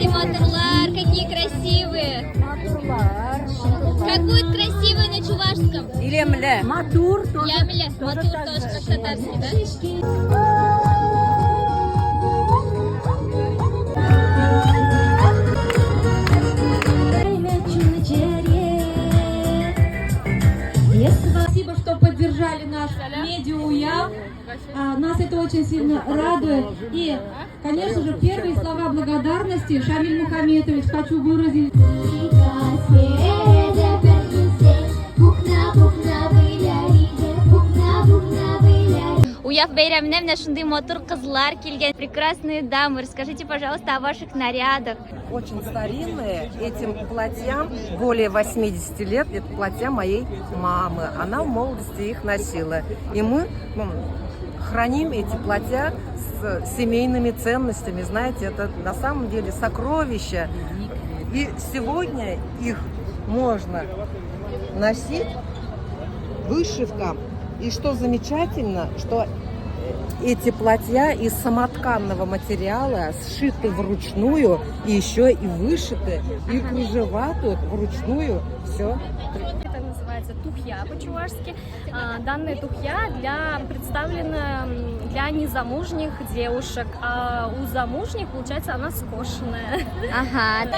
матурлар, какие красивые. Как будет красивый на чувашском? Илемле. Матур тоже. Лямля. Матур тоже как татарский, да? Спасибо, что поддержали наш медиа-уяв. Нас это очень сильно радует. И, конечно же, первые слова благодарности, Шамиль Мухаметович, хочу выразить. Уяв бейраміне міне шындай мотор қызлар келген, прекрасные дамы. Расскажите, пожалуйста, о ваших нарядах. Очень старинные. Этим платьям более 80 лет. Это платья моей мамы. Она в молодости их носила. И мы храним эти платья с семейными ценностями. Знаете, это на самом деле сокровища. И сегодня их можно носить вышивка. И что замечательно, что эти платья из самотканного материала сшиты вручную, и еще и вышиты, и кружева тут вручную. Все. Это называется тухья по-чувашски. Данная тухья представлена для незамужних девушек, а у замужних, получается, она скошенная. Ага.